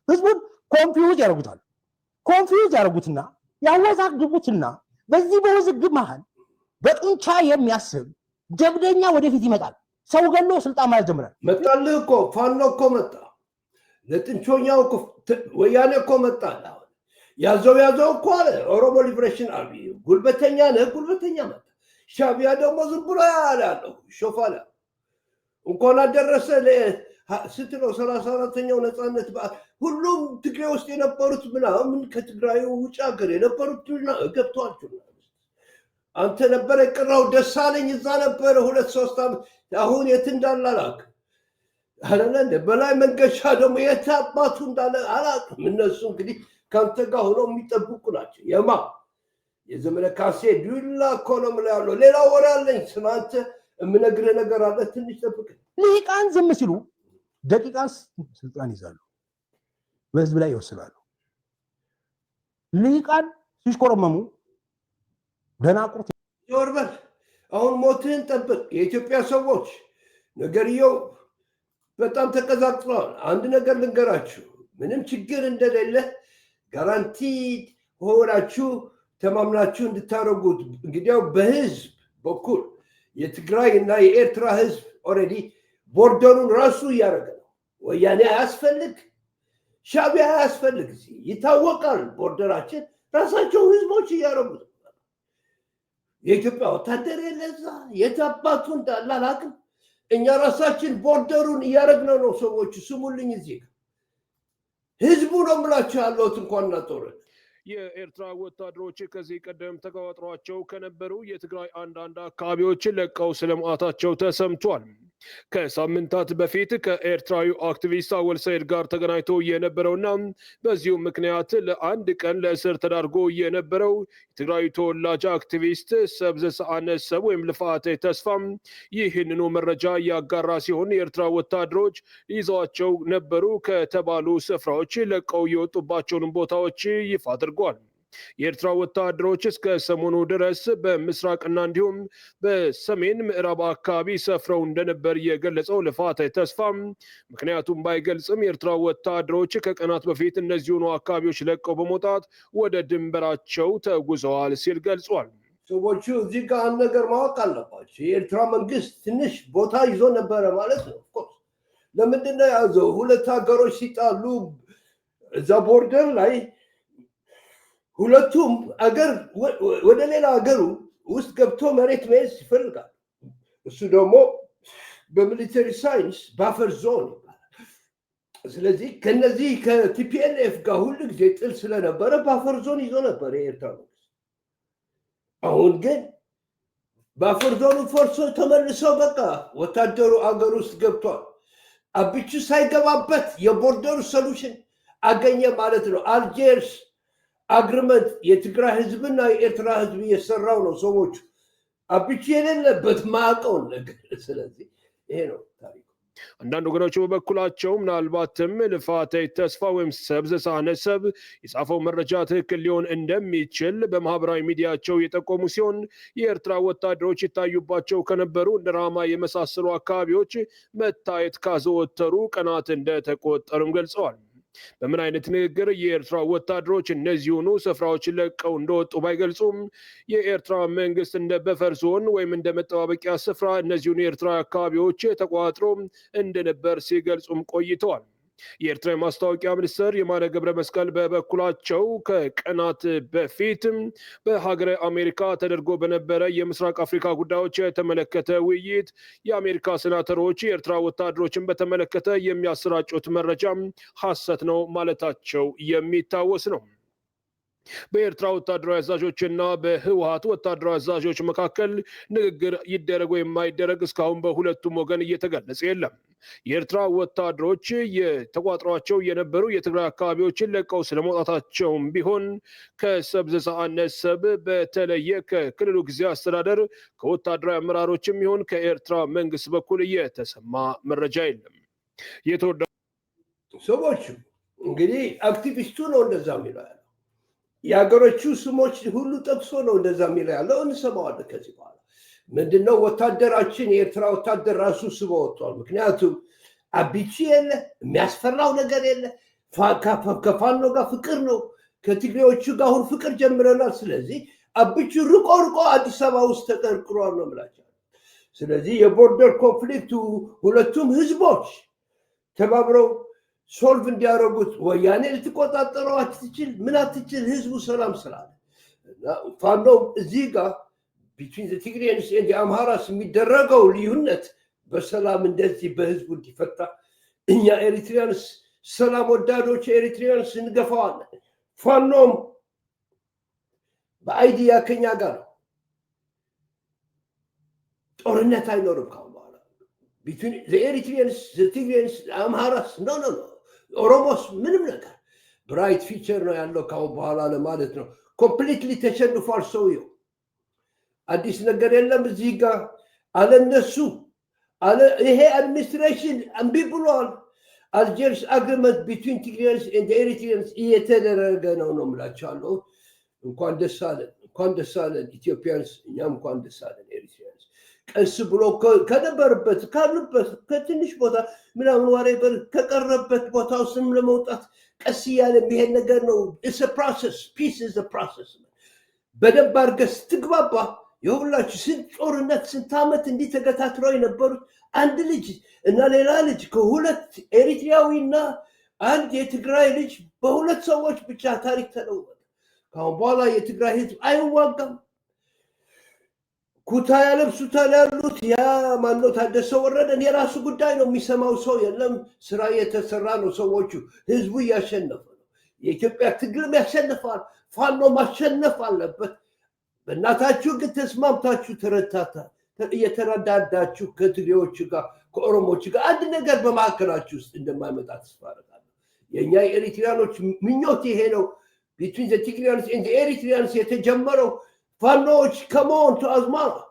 ህዝቡን ኮንፊውዝ ያደርጉትና ያወዛግቡትና በዚህ በውዝግብ መሃል በጡንቻ የሚያስብ ጀብደኛ ወደፊት ይመጣል። ሰው ገሎ ስልጣን ማለት ጀምራል። መጣልህ እኮ ፋኖ እኮ መጣ፣ ለጥንቾኛው ወያኔ እኮ መጣ። ያዘው እኮ አለ ኦሮሞ ሊብሬሽን አርሚ። ጉልበተኛ ነህ፣ ጉልበተኛ መጣ። ሻቢያ ደግሞ ዝም ብሎ ያለው ሾፋላ እንኳን አደረሰ ስንት ነው 34ኛው ነፃነት በዓል። ሁሉም ትግራይ ውስጥ የነበሩት ምናምን ከትግራይ ውጭ ሀገር የነበሩት ገብተዋል። አንተ ነበር የቀረው ደሳለኝ እዛ ነበረ 2-3 ዓመት። አሁን የት እንዳለ አላውቅም። አለለ በላይ መንገሻ ደግሞ የት አባቱ እንዳለ አላውቅም። እነሱ እንግዲህ ከአንተ ጋር ሆነው የሚጠብቁ ናቸው። የዘመነ ካሴ ዱላ እኮ ነው የምልህ ያለው። ሌላ ወሬ አለኝ ስማንተ የምነግርህ ነገር አለ። ትንሽ ጠብቅ። ልሂቃን ዝም ሲሉ ደቂቃን ስልጣን ይዛሉ፣ በህዝብ ላይ ይወስናሉ። ልሂቃን ሲሽኮረመሙ ደናቁርት ዞር በል። አሁን ሞትህን ጠብቅ። የኢትዮጵያ ሰዎች ነገርየው በጣም ተቀዛቅዘዋል። አንድ ነገር ልንገራችሁ፣ ምንም ችግር እንደሌለ ጋራንቲድ ሆናችሁ ተማምናችሁ እንድታደርጉት። እንግዲያው በህዝብ በኩል የትግራይ እና የኤርትራ ህዝብ ኦልሬዲ ቦርደሩን ራሱ እያደረገ ነው። ወያኔ አያስፈልግ፣ ሻቢያ አያስፈልግ፣ ይታወቃል። ቦርደራችን ራሳቸው ህዝቦች እያደረጉት። የኢትዮጵያ ወታደር የለዛ የት አባቱ እንዳለ አላውቅም። እኛ ራሳችን ቦርደሩን እያደረግነው ነው። ሰዎቹ ስሙልኝ፣ እዚህ ህዝቡ ነው የምላቸው ያለሁት እንኳን ጦርነት የኤርትራ ወታደሮች ከዚህ ቀደም ተቆጣጥሯቸው ከነበሩ የትግራይ አንዳንድ አካባቢዎች ለቀው ስለመውጣታቸው ተሰምቷል። ከሳምንታት በፊት ከኤርትራዊ አክቲቪስት አወል ሰይድ ጋር ተገናኝቶ የነበረውና በዚሁ ምክንያት ለአንድ ቀን ለእስር ተዳርጎ የነበረው የትግራይ ተወላጅ አክቲቪስት ሰብዘ ሰአነሰብ ወይም ልፋቴ ተስፋም ይህንኑ መረጃ ያጋራ ሲሆን የኤርትራ ወታደሮች ይዘዋቸው ነበሩ ከተባሉ ስፍራዎች ለቀው የወጡባቸውን ቦታዎች ይፋ አድርጓል። የኤርትራ ወታደሮች እስከ ሰሞኑ ድረስ በምስራቅና እንዲሁም በሰሜን ምዕራብ አካባቢ ሰፍረው እንደነበር የገለጸው ልፋቴ ተስፋ ምክንያቱም ባይገልጽም የኤርትራ ወታደሮች ከቀናት በፊት እነዚሁኑ አካባቢዎች ለቀው በመውጣት ወደ ድንበራቸው ተጉዘዋል ሲል ገልጿል። ሰዎቹ እዚህ ጋር አንድ ነገር ማወቅ አለባቸው። የኤርትራ መንግስት ትንሽ ቦታ ይዞ ነበረ ማለት ነው። ለምንድን ነው ያዘው? ሁለት ሀገሮች ሲጣሉ እዛ ቦርደር ላይ ሁለቱም አገር ወደ ሌላ ሀገሩ ውስጥ ገብቶ መሬት መያዝ ይፈልጋል። እሱ ደግሞ በሚሊተሪ ሳይንስ ባፈር ዞን ይባላል። ስለዚህ ከነዚህ ከቲፒኤልኤፍ ጋር ሁሉ ጊዜ ጥል ስለነበረ ባፈር ዞን ይዞ ነበር የኤርትራ መንግስት። አሁን ግን ባፈር ዞኑ ፈርሶ ተመልሰው በቃ ወታደሩ አገር ውስጥ ገብቷል። አብቹ ሳይገባበት የቦርደሩ ሶሉሽን አገኘ ማለት ነው። አልጄርስ አግሪመንት የትግራይ ህዝብና የኤርትራ ህዝብ እየሰራው ነው። ሰዎቹ አብቹ የሌለበት ማዕቀውን ነገር። ስለዚህ ይሄ ነው ታሪኩ። አንዳንድ ወገኖች በበኩላቸው ምናልባትም ልፋቴ ተስፋ ወይም ሰብዘ ሰአነሰብ የጻፈው መረጃ ትክክል ሊሆን እንደሚችል በማህበራዊ ሚዲያቸው የጠቆሙ ሲሆን የኤርትራ ወታደሮች ይታዩባቸው ከነበሩ እንደ ራማ የመሳሰሉ አካባቢዎች መታየት ካዘወተሩ ቀናት እንደተቆጠሩም ገልጸዋል። በምን አይነት ንግግር የኤርትራ ወታደሮች እነዚሁኑ ስፍራዎች ለቀው እንደወጡ ባይገልጹም የኤርትራ መንግስት እንደ በፈር ዞን ወይም እንደ መጠባበቂያ ስፍራ እነዚሁኑ የኤርትራ አካባቢዎች ተቆጣጥሮ እንደነበር ሲገልጹም ቆይተዋል። የኤርትራ የማስታወቂያ ሚኒስትር የማነ ገብረ መስቀል በበኩላቸው ከቀናት በፊት በሀገረ አሜሪካ ተደርጎ በነበረ የምስራቅ አፍሪካ ጉዳዮች የተመለከተ ውይይት የአሜሪካ ሴናተሮች የኤርትራ ወታደሮችን በተመለከተ የሚያሰራጩት መረጃ ሐሰት ነው ማለታቸው የሚታወስ ነው። በኤርትራ ወታደራዊ አዛዦችና በህወሓት ወታደራዊ አዛዦች መካከል ንግግር ይደረግ ወይም የማይደረግ እስካሁን በሁለቱም ወገን እየተገለጸ የለም። የኤርትራ ወታደሮች የተቋጥሯቸው የነበሩ የትግራይ አካባቢዎችን ለቀው ስለመውጣታቸውም ቢሆን ከሰብዘሳ አነሰብ በተለየ ከክልሉ ጊዜያዊ አስተዳደር ከወታደራዊ አመራሮችም ይሁን ከኤርትራ መንግስት በኩል የተሰማ መረጃ የለም። የተወዳ ሰዎች እንግዲህ አክቲቪስቱ ነው እንደዛ የሚለው ያለው የሀገሮቹ ስሞች ሁሉ ጠቅሶ ነው እንደዛ የሚለው ያለው እንሰማዋለን። ከዚህ በኋላ ምንድነው ወታደራችን የኤርትራ ወታደር ራሱ ስቦ ወጥቷል። ምክንያቱም አቢቺ የለ የሚያስፈራው ነገር የለ ከፋኖ ጋር ፍቅር ነው ከትግሬዎቹ ጋር አሁን ፍቅር ጀምረናል። ስለዚህ አቢቹ ርቆ አዲስ አበባ ውስጥ ተቀርቅሯል ነው የምላቸው። ስለዚህ የቦርደር ኮንፍሊክቱ ሁለቱም ህዝቦች ተባብረው ሶልቭ እንዲያደርጉት ወያኔ ልትቆጣጠረው አትችል ምን አትችል ህዝቡ ሰላም ስላለ ፋኖ እዚህ ጋር ቢትዊን ዘ ቲግሬንስ ኤንድ አምሃራስ የሚደረገው ልዩነት በሰላም እንደዚህ በህዝቡ እንዲፈታ እኛ ኤሪትሪያንስ ሰላም ወዳዶች ኤሪትሪያንስ እንገፋዋለን። ፋኖም በአይዲያ ከኛ ጋር ነው። ጦርነት አይኖርም ካሁን በኋላ ቢትዊን ዘ ኤሪትሪያንስ ዘ ቲግሬንስ አምሃራስ ኖ ኦሮሞስ ምንም ነገር ብራይት ፊቸር ነው ያለው ካሁን በኋላ ለማለት ነው። ኮምፕሊትሊ ተሸንፏል ሰውየው። አዲስ ነገር የለም እዚህ ጋር አለነሱ አለ ይሄ አድሚኒስትሬሽን እምቢ ብሏል። አልጀርስ አግሪመንት ቢትዊን ቲግሬንስ ኤንድ ኤሪትሪያንስ እየተደረገ ነው የምላቸዋለሁ። እንኳን ደስ አለን ኢትዮጵያንስ፣ እኛም እንኳን ደስ አለን ኤሪትሪያንስ። ቀስ ብሎ ከነበረበት ካሉበት ከትንሽ ቦታ ምናምን ዋሬበር ከቀረበት ቦታ ውስጥም ለመውጣት ቀስ እያለ የሚሄድ ነገር ነው። ኢትስ አ ፕሮሰስ ፒስ ኢዝ አ ፕሮሰስ። በደንብ አድርገህ ስትግባባ የሁላችሁ ስንት ጦርነት ስንት ዓመት እንዲህ ተገታትረው የነበሩት አንድ ልጅ እና ሌላ ልጅ ከሁለት ኤሪትሪያዊና አንድ የትግራይ ልጅ በሁለት ሰዎች ብቻ ታሪክ ተለወጠ። ካሁን በኋላ የትግራይ ህዝብ አይዋጋም። ኩታ ያለብሱታል ያሉት ያ ማነው ታደሰ ወረደን የራሱ ጉዳይ ነው። የሚሰማው ሰው የለም። ስራ የተሰራ ነው። ሰዎቹ ህዝቡ እያሸነፈ ነው። የኢትዮጵያ ትግልም ያሸንፋል። ፋኖ ማሸነፍ አለበት። በእናታችሁ ግን ተስማምታችሁ እየተረዳዳችሁ ከትግሬዎች ጋር ከኦሮሞች ጋር አንድ ነገር በማዕከላችሁ ውስጥ እንደማይመጣ ተስፋ አደርጋለሁ። የእኛ የኤሪትሪያኖች ምኞት ይሄ ነው። ቢትዊን ዘ ቲግሪያንስ ኤንድ ኤሪትሪያንስ የተጀመረው ፋኖች come on to Asmara,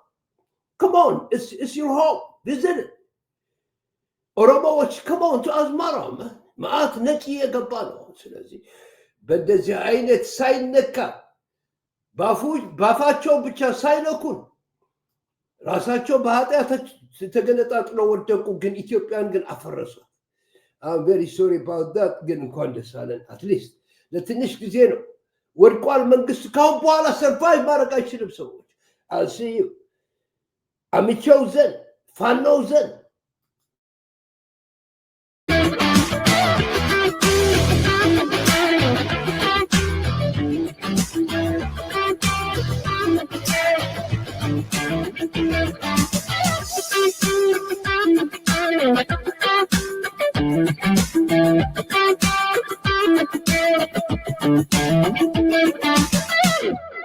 come on, it's your home, visit it. ኦሮሞዎች come on to Asmara, መዓት ነጭ የገባ ነው። ስለዚህ በእንደዚህ አይነት ሳይነካ ባፋቸው ብቻ ሳይነኩን ራሳቸው በኃጢአት ተገነጣጥለው ወደቁ። ግን ኢትዮጵያን ግን አፈረሷል። I'm very sorry about that። ግን እንኳን ደስ አለን። አትሊስት ለትንሽ ጊዜ ነው ወድቋል መንግስት። ካሁን በኋላ ሰርቫይቭ ማድረግ አይችልም ሰዎች። አልሲዩ አሚቸው ዘንድ ፋኖው ዘንድ